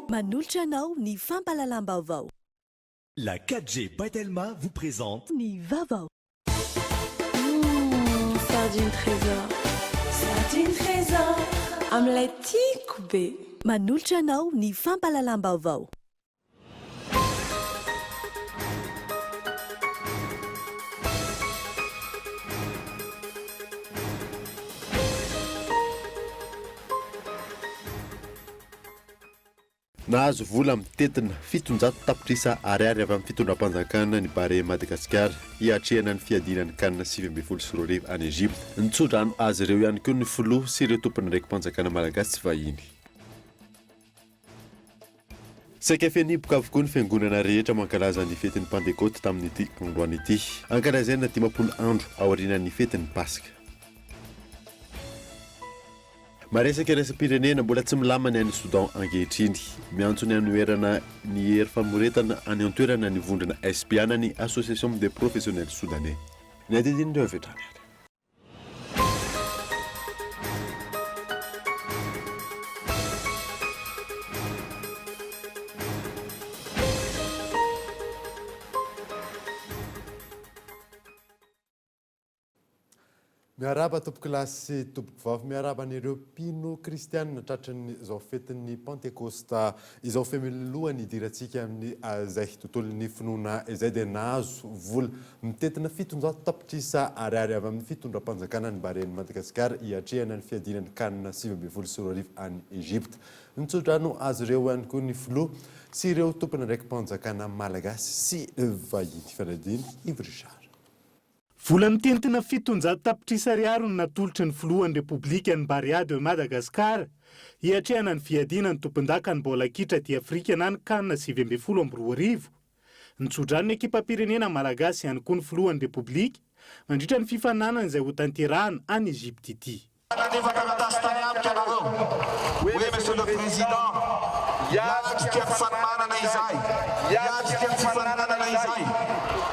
Manolotra anao ny fampalalam-baovao. La 4G Batelma vous présente Ny vaovao. Sardine trésor. Sardine trésor. Amin'ilay tiako be. Manolotra anao ny fampalalam-baovao. Nahazo vola mitetina 700 tapitrisa ariary avy amin'ny fitondram-panjakana ny Bare Madagasikara hiatrehana ny fiadinan'ny kanina 2024 any Egypte. Nitsodrano azy ireo ihany koa ny filoha sy ireo tompony raiki-panjakana malagasy tsy vahiny. Saika feniboka avokoa ny fiangonana rehetra mankalaza ny fetin'ny Pentecote tamin'ity androany ity. Ankalazaina 50 andro aorianan'ny fetin'ny Pasika. Maresaka irasam-pirenena mbola tsy milamana any Soudan ankehitriny. Miantso ny anoerana ny hery famoretana any an-toerana ny vondrona espiana ny Association des professionnels soudanais. Ny adidin'ireo avetrany. Miaraba tompoko lasy tompoko vavy miaraba an'ireo mpino kristianina tratran'izao fetin'ny Pentecosta izao femelohan'ny idirantsika amin'ny izay tontolon'ny finoana izay dia nahazo vola mitetina 700 tapitrisa ariary avy amin'ny fitondram-panjakana ny Bare Madagasikara hiatrehana ny fiadinan'ny kanina 2024 any Egypte. Nitsodrano azy ireo ihany koa ny filoha sy ireo tompony raiki-panjakana malagasy sy vahiny. Fanadiny Yves Richard. Vola mitentina 700 tapitrisa ariary no natolotra ny filohan'ny Repoblika ny Bare de Madagasikara hiatrehana ny fiadina ny tompon-daka ny bola kitra ty Afrika na ny kanina 2024. Nitsodrano ny ekipam-pirenena malagasy ihany koa ny filohan'ny Repoblika mandritra ny fifananana izay ho tanterahana any Egypte ity. Monsieur le Président, yatsika fifananana izay, yatsika fifananana izay,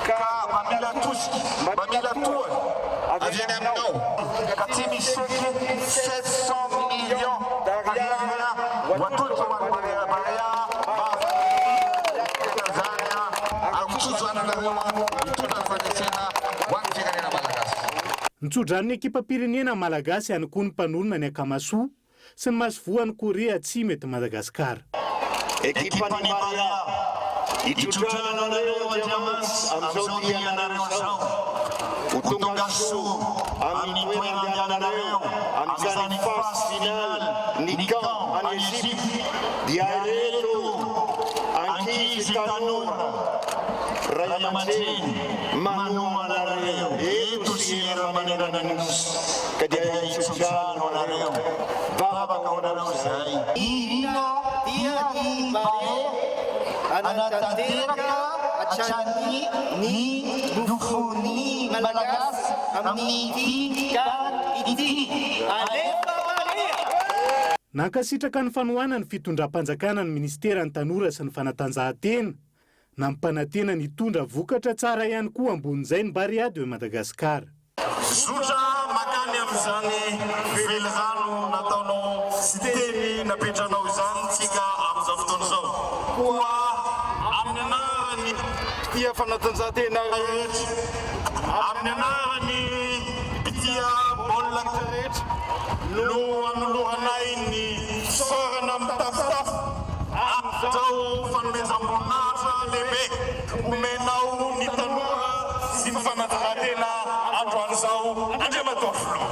ka mamila tosika, mamila toa, avy any aminao, ka tsy misy 700 millions d'ariary ho atolotra ho an'ny Barea, Tanzania, akotsoanareo mitondra fanesena ho an'ny firenena malagasy. Nitsodrano ny ekipam-pirenena malagasy ihany koa ny mpanorona ny Akamasoa sy ny masovoan'ny Korea Atsimo eto Madagasikara. Ekipany Barea, itsodrano Andiamantsy amin'izao dianareo zao. Ho tonga soa amin'ny toerandianareo amin'izany phase finale ny camp any Egypte dia ireto ankizy tanora ray aman-dreny manoa anareo eto sy era-manerana nosy ka dia itsodrano anareo babaka anareo zay. Ina dia di Bare anatanteraka hatrany ny nofony malagasy amin'ny ka ity alefa Barea. Nankasitraka ny fanohana ny fitondram-panjakana ny Ministeran'ny Tanora sy ny Fanatanjahantena na mpanantena ny tondra vokatra tsara ihany koa ambonin'izay ny Bare de Madagasikara. Zotra makany amin'izany velirano nataonao sy teny napetranao izany tsika amin'izao fotoana izao. Koa amin'ny anarany mpitia fanatanjahantena rehetra, amin'ny anarany mpitia baolina rehetra no anolohanay ny fisaorana mitafitafy amin'izao fanomezam-boninahitra lehibe omenao ny tanora sy ny fanatanjahantena androan'izao andriamatoa filoha.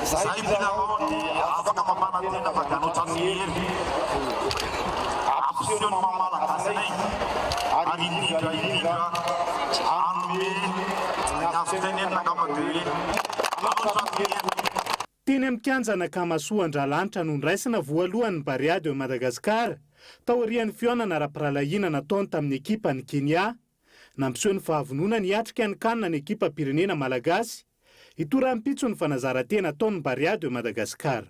Zay bilao dia afaka mamanantena vakanotra ny hery apisiony mamalagasy ary indrindra anome ny afitenenina kamadely anotra ny hery. Teny amin'ny kianjana Akamasoa Andralanitra no niraisina voalohan'ny Bare de Madagasikara tao aorian'ny fihaonana ara-piralahiana nataony tamin'ny ekipa ny Kenya nampiseho ny fahavonona ny atrika ny kanina ny ekipam-pirenena malagasy hitorampitso ny fanazarantena ataon'ny Bare de Madagasikara.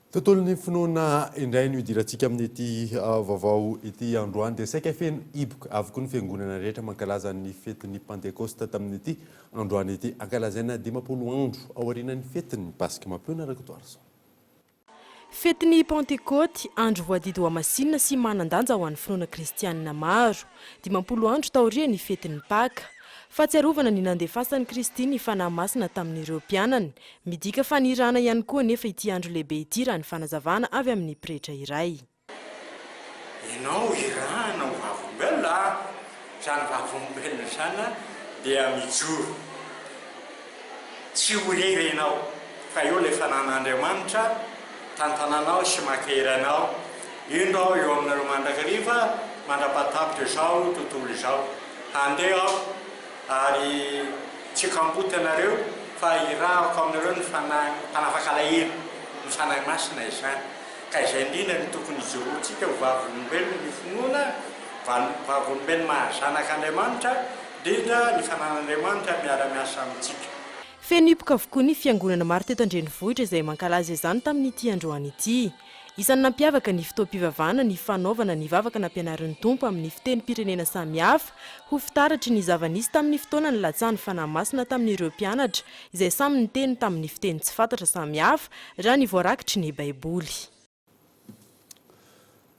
Tontolon'ny finoana indray no idirantsika amin'ny ity vaovao ity androany dia saika feno iboka avokoa ny fiangonana rehetra mankalaza ny fetin'ny Pentecoste tamin'ny ity androany ity ankalazaina 50 andro aorianan'ny fetin'ny Pasika mampiona rakotoarso. Fetin'ny Pentecote, andro voadidy ho masinina sy manan-danja ho an'ny finoana kristianina maro. 50 andro taorian'ny fetin'ny Paka. Fahatsiarovana ny nandefasan'i Kristy ny fanahy masina tamin'ireo mpianany. Midika fanirana ihany koa nefa ity andro lehibe ity raha ny fanazavana avy amin'ny pretra iray. Ianao irahana ho vavombelona, zany vavombelona sana dia mijoro. Tsy ho iry ianao, fa eo ilay fanan'Andriamanitra, tantananao sy makeranao. Indao eo aminareo mandrakariva, mandrapatapitra izao, tontolo izao. Handeha aho, ary tsy kampotanareo fa irahako aminareo ny fanafakalahiry, ny fanahy masina izany. Ka izay indrindra ny tokony ijoroantsika ho vavombelona ny finoana, vavombelona mahazanak'Andriamanitra, indrindra ny fanan'Andriamanitra miara-miasa amintsika. Feno hipoka avokoa ny fiangonana maro teto an-drenivohitra izay mankalaza izany tamin'ity androany ity. Isan'ny nampiavaka ny fotoam-pivavahana ny fanaovana ny vavaka nampianarin'ny Tompo amin'ny fitenim-pirenena samihafa ho fitaratry ny zava-nisy tamin'ny fotoana ny latsahan'ny fanahy masina tamin'ireo mpianatra izay samy niteny tamin'ny fiteny tsy fantatra samihafa raha ny voarakitry ny Baiboly.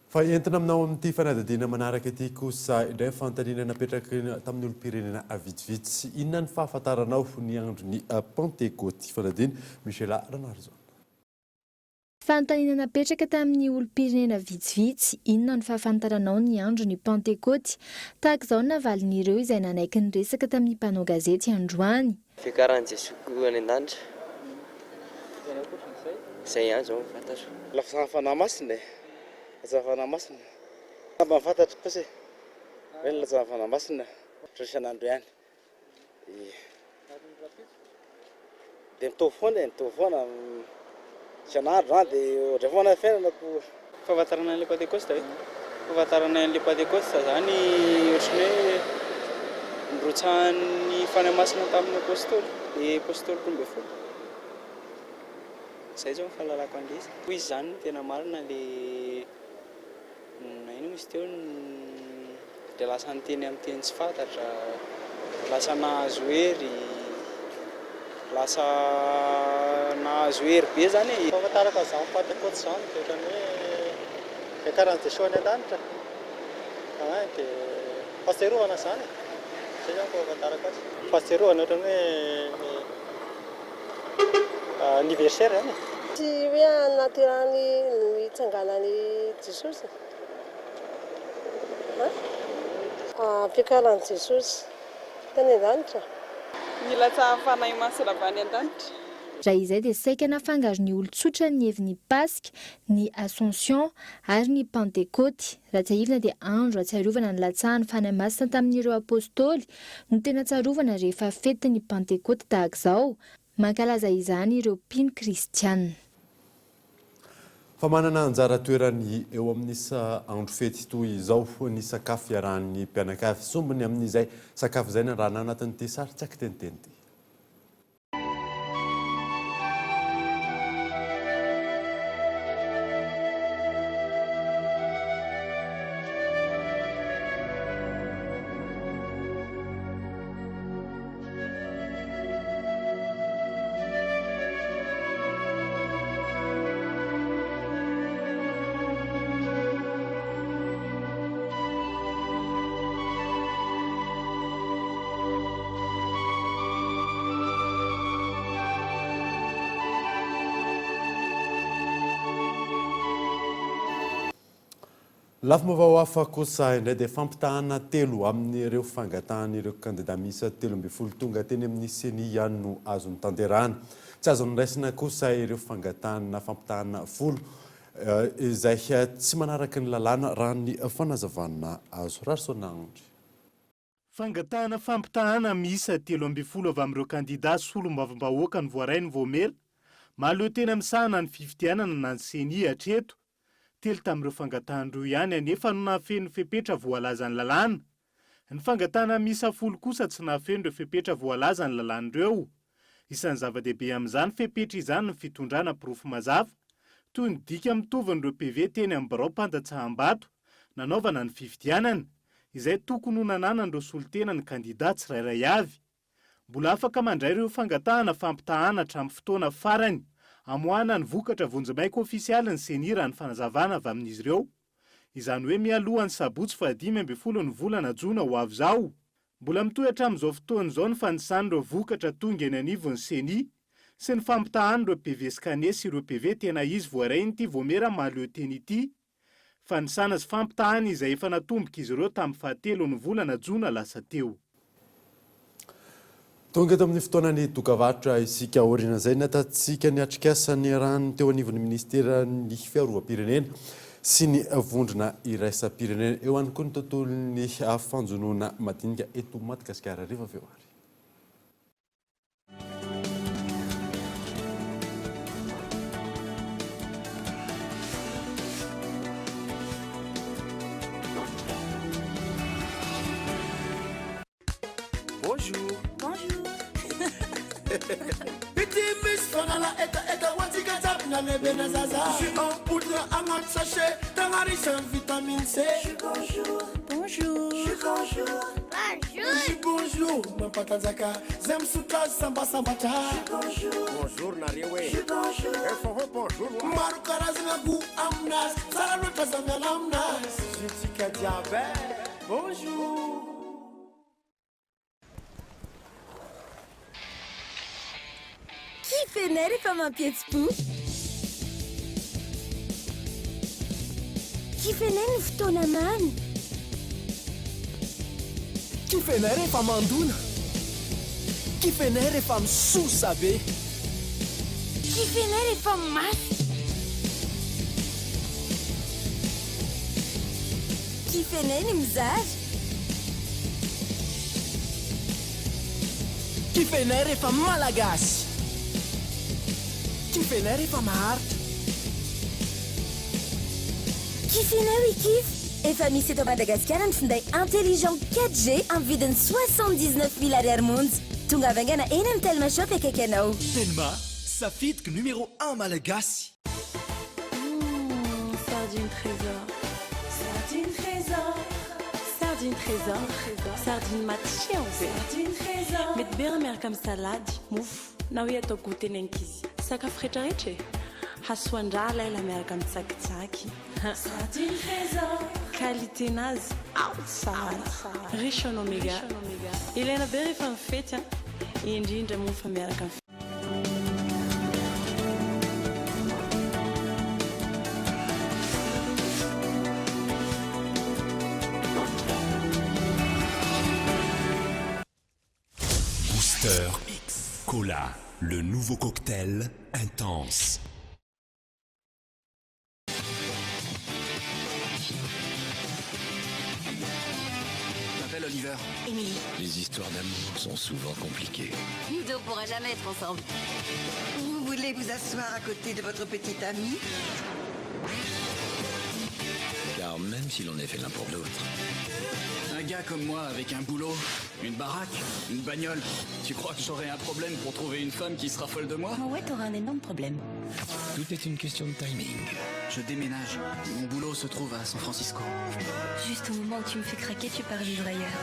Fa entina aminao amin'ity fanadadiana manaraka ity kosa indray fanontaniana napetraka tamin'ny olo-pirenena vitsivitsy. Inona ny fahafantaranao ny andron'ny Pentecote? Fanadina Michela Ranarzo. Fanontaniana napetraka tamin'ny olo-pirenena vitsivitsy, inona ny fahafantaranao ny andron'ny Pentecote? Tahaka izao navalon'ireo izay nanaiky ny resaka tamin'ny mpanao gazety androany. Fikaran'i Jesoa any an-danitra. Izay ihany izao fantatro. Lafasana fanahy masina. Lazavana masina. Mba fantatro kosa. Hoe lazavana masina. Isan'andro ihany. Dia mitovy foana. Isan'andro dia ohatry foana fiainana ko. Fahafantarana an'ilay Pentecoste fahafantarana an'ilay Pentecoste zany ohatry hoe nirotsahan'ny fanahy masina tamin'ny apôstôly, dia apôstôly 12. Izay zao fahalalako an'ilay. Hoy izy zany tena marina ilay ino misy teo dia lasa niteny amin'ny teny tsy fantatra, lasa nahazo hery, lasa nahazo hery be zany. Fahafantarako izany Pentecote izany dia ohatran'ny hoe fikaran'i Jesoa any an-danitra. Dia fahatsiarovana izany. Izay zany fahafantarako azy. Fahatsiarovana ohatran'ny hoe anniversaire zany. Tsy hoe anatirany hitsanganan'i Jesosy. Fikaran'i Jesosy tany an-danitra. Ny latsahan'ny fanahy masina avy any an-danitra. Raha izay dia saika nafangaro ny olon-tsotra ny hevin'ny Pasika, ny Ascension ary ny Pentecote. Raha tsy ahivana dia andro ahatsiarovana ny latsahan'ny fanahy masina tamin'ireo apôstôly no tena ahatsiarovana rehefa fetin'ny Pentecote tahaka izao. Mankalaza izany ireo mpino kristianina. Fa manana anjara toerany eo amin'isa andro fety toy izao ny sakafo iarahan'ny mpianakavy. Sombiny amin'izay sakafo izay raha anatin'ity sary tsy akiteniteny ity. Lafo mavao hafa kosa indray dia fampitahana telo amin'ireo fangatan'ireo kandida misa 12 tonga teny amin'ny seni ihany no azony tanterahana. Tsy azony raisina kosa ireo fangatana fampitahana 10 izay tsy manaraka ny lalàna raha ny fanazavana azo. Rarsonandry. Fangatahana fampitahana misa 13 avy amin'ireo kandida solom-bavim-bahoaka ny voaray ny voamela. Mahaleo tena misahana ny fifidianana na ny seni hatreto. Telo tamin'ireo fangatahana ihany anefa no nahafeno fepetra voalaza ny lalàna. Ny fangatahana misa 10 kosa tsy nahafeno ireo fepetra voalaza ny lalàna ireo. Isan'ny zava-dehibe amin'izany fepetra izany ny fitondrana pirofo mazava toy ny dika mitovin'ireo PV teny amin'ny birao mpandatsaham-bato nanaovana ny fifidianana izay tokony ho nananan'ireo solitena ny kandida tsirairay avy. Mbola afaka mandray ireo fangatahana fampitahana hatramin'ny fotoana farany amoahana ny vokatra vonjimaika ofisialy ny senira ny fanazavana avy amin'izy ireo. Izany hoe mialohan'ny sabotsy 15 ny volana Jona ho avy izao. Mbola mitohy hatramin'izao fotoana izao ny fanisan'ireo vokatra tonga eny anivon'ny seni sy ny fampitahan'ireo PV scanner sy ireo PV tena izy voaray ity vomera mahaleo teny ity. Fanisana sy fampitahana izay efa natomboka izy ireo tamin'ny 7 ny volana Jona lasa teo. Tonga eto amin'ny fotoanany dokavatra isika aoriana izay natatsika ny atrikasany rano teo anivon'ny ministeran'ny fiarovam-pirenena sy ny vondrona iraisam-pirenena eo ihany koa ny tontolon'ny fanjonoana madinika eto Madagasikara rehefa avy eo ary. Bonjour. Bonjour. Petit miss fanala eta watika tap na lebe na zaza. Je suis en poudre à ma sachet dans la riche en vitamine C. Bonjour. Bonjour. Bonjour. Bonjour. Bonjour. Ma patanzaka zem suka samba samba cha. Bonjour. Bonjour nariwe. Bonjour. Bonjour. Maru karazina gu amnas. Sara nota zamya lamnas. Jitika diabet. Bonjour. Kifener efa mampihetsi-po. Kifener ny fotoana mamy. Kifener efa mandona. Kifener efa misosa be. Kifener efa mafy. Kifener ny mizary. Kifener efa malagasy. Kifener efa maharitra. Kifener i kif. Efa misy eto Madagasikara ny finday intelligent 4G amin'ny vidiny 79 000 ariary monja. Tonga avaingana eny amin'ny Telma Shop akaiky anao. Telma, safidiky numéro 1 malagasy. Sardine trésor. Sardine trésor. Sardine trésor. Sardine matché en fait. Sardine trésor. Mety be miaraka amin'ny salady, mofo, na hoe atao goûter nenkizy. Sakafo rehetrarehetra hasoandrala ela miaraka amin'ny tsakitsaky. Sardine trésor. Qualité-nazy tsara. Riche en oméga. Ilaina be rehefa mifety indrindra moa fa miaraka amin'ny Booster X Cola, le nouveau cocktail intense. Je m'appelle Oliver. Émilie. Les histoires d'amour sont souvent compliquées. Ludo pourra jamais être ensemble. Vous voulez vous asseoir à côté de votre petite amie? Car même si l'on est fait l'un pour l'autre. Un gars comme moi avec un boulot, une baraque, une bagnole, tu crois que j'aurai un problème pour trouver une femme qui sera folle de moi? Ouais, t'auras un énorme problème. Tout est une question de timing. Je déménage. Mon boulot se trouve à San Francisco. Juste au moment où tu me fais craquer, tu pars vivre ailleurs.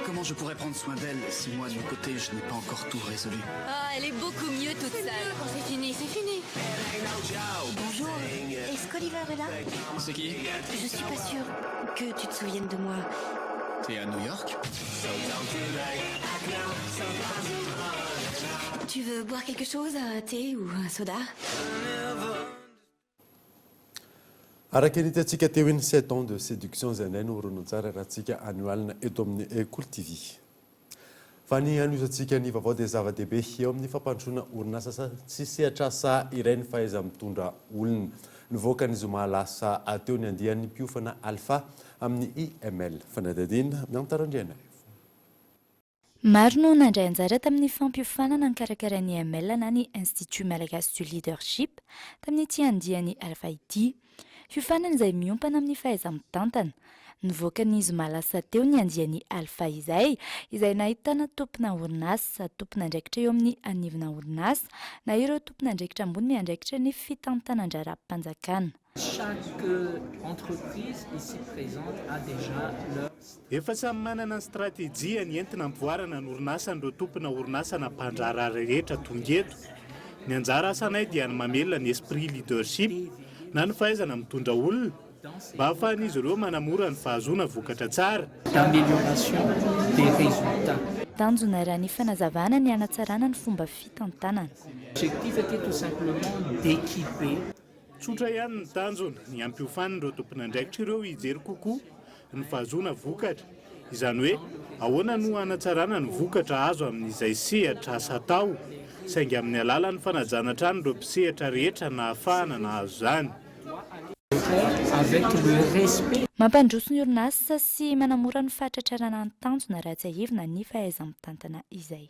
Comment je pourrais prendre soin d'elle si moi, de mon côté, je n'ai pas encore tout résolu? Ah, elle est beaucoup mieux toute seule. C'est fini, c'est fini. Bonjour, est-ce qu'Oliver est là? C'est qui? Je suis pas sûre que tu te souviennes de moi. T'es à New York? Tu veux boire quelque chose, un thé ou un soda? Araka ny hitantsika teo iny 7 ans de séduction zay nay no horonan-tsara rahantsika anioalina eto amin'ny Cool TV. Fa ny aniosantsika ny vaovao dia zava-dehibe eo amin'ny fampandrosoana orinasa sy sehatr'asa iray ny fahaiza mitondra olona. Nivoaka ny zoma lasa teo ny andian'ny mpiofana Alpha amin'ny IML. Fanadadiana miantarandriana. Maro no nandray anjara tamin'ny fampiofanana ny karakaran'ny IML na ny Institut Malagasy du Leadership tamin'ity andian'ny Alpha ity. Fiofanana izay miompana amin'ny fahaiza-mitantana Nivoaka ny zoma lasa teo ny andiany Alpha izay nahitana tompona orinasa, tompona andraikitra eo amin'ny anivona orinasa na ireo tompona andraikitra ambony miandraikitra ny fitantanandraram-panjakana. Chaque entreprise ici présente a déjà leur... Efa samy manana ny stratégie ny entina ampivoarana ny orinasa n'ireo tompona orinasa na mpandrara rehetra tongeto. Ny anjara asanay dia ny mamelona ny esprit leadership na ny fahaizana mitondra olona mba ahafahan'izy ireo manamora ny fahazoana vokatra tsara. D'amélioration des résultats. Tanjona raha ny fanazavana ny hanatsarana ny fomba fitantanana. L'objectif était tout simplement d'équiper. Tsotra ihany ny tanjona ny ampiofan'ireo tompona andraikitra ireo hijery kokoa ny fahazoana vokatra. Izany hoe ahoana no hanatsarana ny vokatra azo amin'izay sehatra asa atao, saingy amin'ny alalan'ny fanajana trano ireo mpisehatra rehetra na ahafahana nahazo zany. Mampandroso ny orinasa sy manamora ny fahatratrarana ny tanjona raha tsy ahivina ny fahaiza-mitantana izay.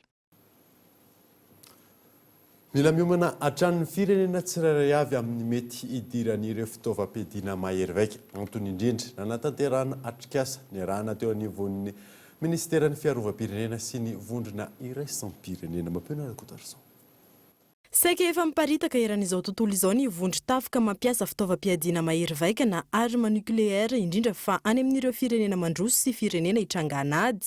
Mila miomana hatranin'ny firenena tsirairay avy amin'ny mety hidiran'ireo fitaovam-piadiana mahery vaika. Antony indrindra nanatanterahana atrikasa ny arahana teo anivon'ny ministeran'ny fiarovam-pirenena sy ny vondrona iraisam-pirenena. Mampiona Kotarson. Saika efa miparitaka eran'izao tontolo izao ny vondry tafika mampiasa fitaovam-piadiana mahery vaika na arma nucléaire indrindra fa any amin'ireo firenena mandroso sy firenena hitrangana ady.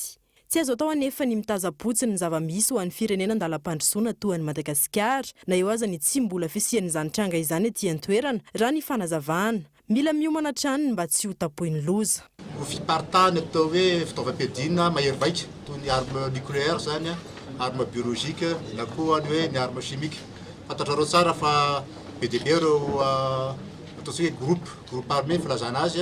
Tsy azo atao anefa ny mitaza-potsiny ny zava-misy ho an'ny firenena andalam-pandrosoana toa ny Madagasikara na eo aza ny tsy mbola fisian'izany tranga izany etỳ an-toerana raha ny fanazavana. Mila miomana trano mba tsy ho tapohin'ny loza. Fiparitahana atao hoe fitaovam-piadiana mahery vaika toy ny arme nucléaire zany, arme biolojika na koa ny hoe ny arme chimique. Fantatrareo tsara fa be dia be ireo ataontsika hoe groupe armé filazana azy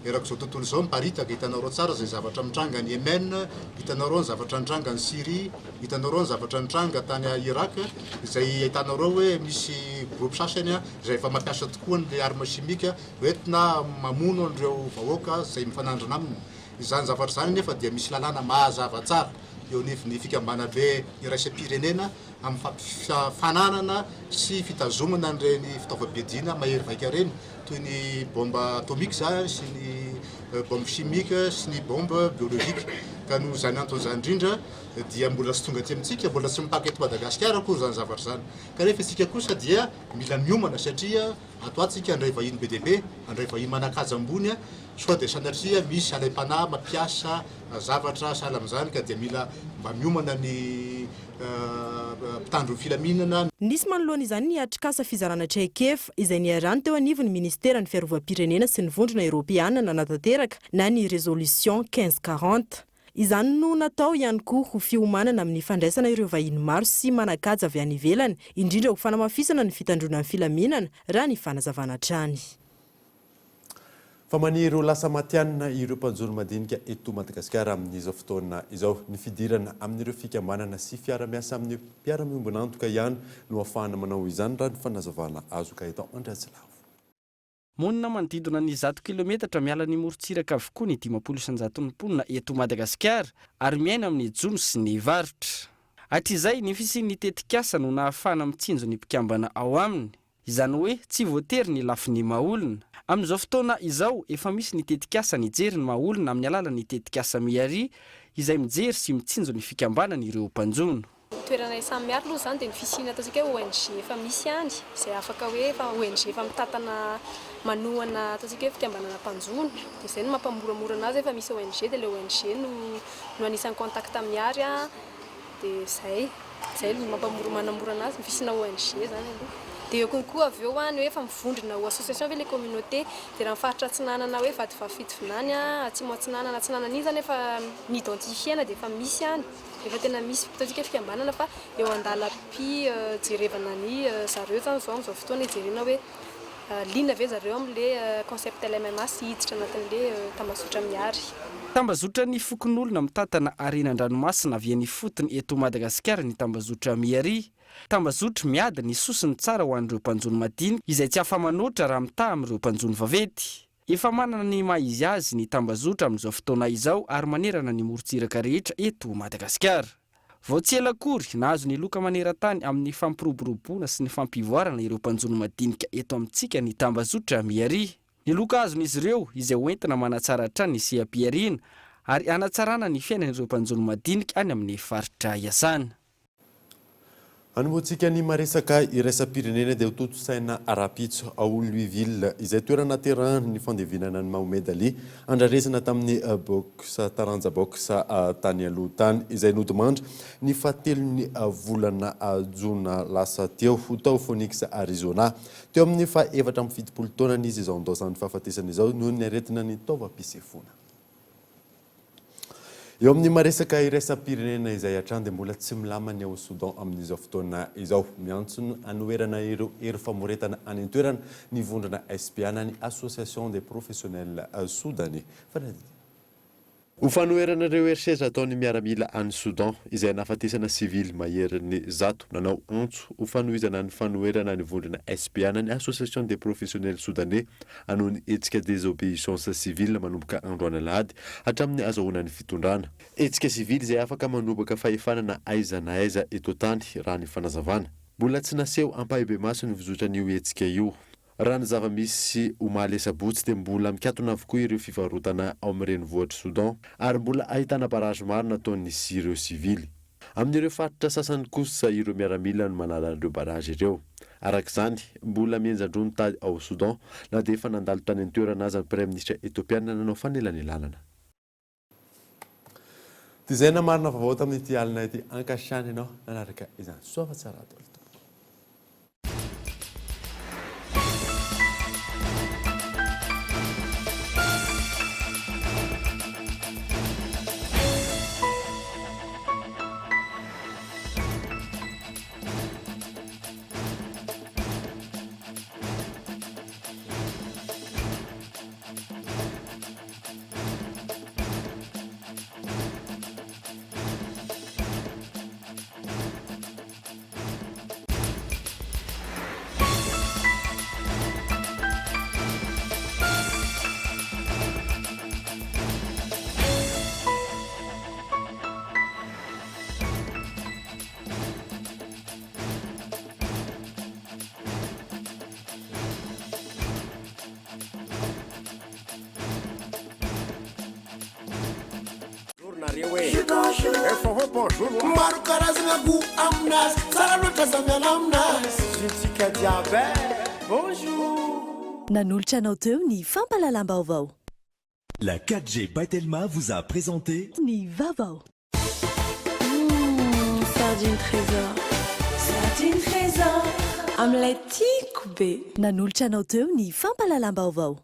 erako izao tontolo izao miparitaka. Hitanareo tsara izay zavatra mitranga ny Yemen, hitanareo ny zavatra mitranga ny Syrie, hitanareo ny zavatra mitranga tany Irak, izay hitanareo hoe misy groupe sasany izay efa mampiasa tokoa ny arme chimique hoentina mamono an'ireo vahoaka izay mifanandrina aminy. Izany zavatra izany nefa dia misy lalàna mahazava tsara eo ny fikambana be iraisam-pirenena amin'ny fampifananana sy fitazomana n'ireny fitaovam-piadiana mahery vaika reny toy ny bombe atomika zany sy ny bombe chimique sy ny bombe biolojika. Ka no zany antony zany indrindra dia mbola tsy tonga aty amintsika, mbola tsy mipaka eto Madagasikara akory zany zavatra zany. Kanefa isika kosa dia mila miomana satria ato atsika andray vahiny be dia be, andray vahiny manakaja ambony sao dia sanatria misy alaim-panahy mampiasa zavatra sahala amin'izany ka dia mila mba miomana ny mpitandro filaminana. Nisy manoloana izany ny atrikasa fizarana traikefa izay niarahany teo anivon'ny ministera ny fiarovam-pirenena sy ny vondrona Eoropeana nanatanteraka na ny résolution 1540. Izany no natao ihany koa ho fiomanana amin'ny fandraisana ireo vahiny maro sy manakaja avy any ivelany, indrindra ho fanamafisana ny fitandrona amin'ny filaminana raha ny fanazavana trany. Fa maniry ho lasa matianina ireo mpanjono madinika eto Madagasikara amin'izao fotoana izao. Ny fidirana amin'ireo fikambanana sy fiara-miasa amin'ny mpiara-miombona antoka ihany no ahafahana manao izany raha ny fanazavana azo ka eto Andratsilavo. Monina manodidina ny 100 kilometatra miala ny morontsiraka avokoa ny 500 mponina eto Madagasikara ary miaina amin'ny jono sy ny varotra. Hatr'izay ny fisian'ny tetikasa no nahafahana mitsinjo ny mpikambana ao aminy. Izany hoe tsy voatery ny lafin'ny mahaolona. Amin'izao fotoana izao efa misy ny tetikasa nijery ny mahaolona amin'ny alalan'ny tetikasa miary izay mijery sy mitsinjo ny fikambanana ireo mpanjono. Toerana samihafa aloha zany dia ny fisiana ataontsika hoe ONG efa misy ihany izay afaka hoe efa ONG efa mitantana manohana ataontsika hoe fikambanana mpanjono dia izay no mampamoramora anazy efa misy ONG dia ilay ONG no anisan'ny contact miary dia izay no manamora anazy ny fisiana ONG zany aloha. Dia eo konkoa avy eo ny hoe efa mivondrona ho association avec les communautés dia raha mifaritra atsinanana hoe vady fafitovinany atsimo atsinanana atsinanana iny zany efa nidentifiena dia efa misy ihany. Efa tena misy ataontsika fikambanana fa eo andala-pi jerevana ny zareo zany zao amin'izao fotoana hijerena hoe liana ve zareo amin'ilay concept LMMA sy hiditra anatin'ilay tambazotra miary. Tambazotra ny fokon'olona mitantana arenan-dranomasina avy any fotony eto Madagasikara ny tambazotra miary. Tambazotra miady ny sosiny tsara ho an'ireo mpanjono madinika izay tsy afa-manoatra raha mitaha amin'ireo mpanjono vaventy. Efa manana ny maha-izy azy ny tambazotra amin'izao fotoana izao ary manerana ny morontsiraka rehetra eto Madagasikara. Vao tsy ela akory nahazo ny loka maneran-tany amin'ny fampiroboroboana sy ny fampivoarana ireo mpanjono madinika eto amintsika ny tambazotra miary. ny loka azon'izy ireo izay hoentina manatsara trano ny sehampiariana ary anatsarana ny fiainan'ireo mpanjono madinika any amin'ny faritra iasana. Anomoantsika ny maresaka iraisam-pirenena dia toto-saina Arapitso ao Louisville izay toerana terrain ny fandevinana ny Mohamed Ali andraresana tamin'ny boxa taranja boxa tany aloha tany izay nodimandry ny fahatelon'ny volana jona lasa teo tao Phoenix Arizona teo amin'ny fahaefatra amin'ny fitopolo taona izy izao ndosany fahafatesana izao noho ny aretina ny taovam-pisefona. Eo amin'ny maresaka iraisam-pirenena izay hatrany dia mbola tsy milamany ao Soudan amin'izao fotoana izao miantsona anoerana ireo hery famoretana any an-toerana ny vondrona SPA ny Association des Professionnels Soudanais. Ho fanoerana ireo herisetra ataony miaramila any Soudan izay nahafatesana sivily maherin'ny zato nanao antso ho fanohizana ny fanoerana ny vondrona SPA ny Association des Professionnels Soudanais anoho ny hetsika désobéissance civile manomboka androany alahady hatramin'ny azahoana ny fitondrana. Hetsika sivily izay afaka manomboka fahefanana aiza na aiza eto tany raha ny fanazavana. Mbola tsy naseho ampahibe maso ny vizotra n'io hetsika io. Raha ny zava-misy omaly sabotsy dia mbola mikatona avokoa ireo fivarotana ao amin'ny renivohitra Soudan ary mbola ahitana barrage maro nataon'ny ireo sivily. Amin'ireo faritra sasany kosa ireo miaramila no manala ireo barrage ireo. Arak'izany mbola mienjandrony tady ao Soudan na dia efa nandalo tany an-toerana azy ny Premier Ministra Etiopiana nanao fanelanelana. Izay namarina vaovao tamin'ity alina ity ankasiany ianao nanaraka izany soava tsara atao. Maro karazana gu amnas, sara loatra zamiana amnas. Jessica Diabet, bonjour. Nanolotra anao teo ny fampalalam-baovao. La 4G Batelma vous a présenté Ny vaovao. Sardine trésor. Sardine trésor. Omelette be. Nanolotra anao teo ny fampalalam-baovao.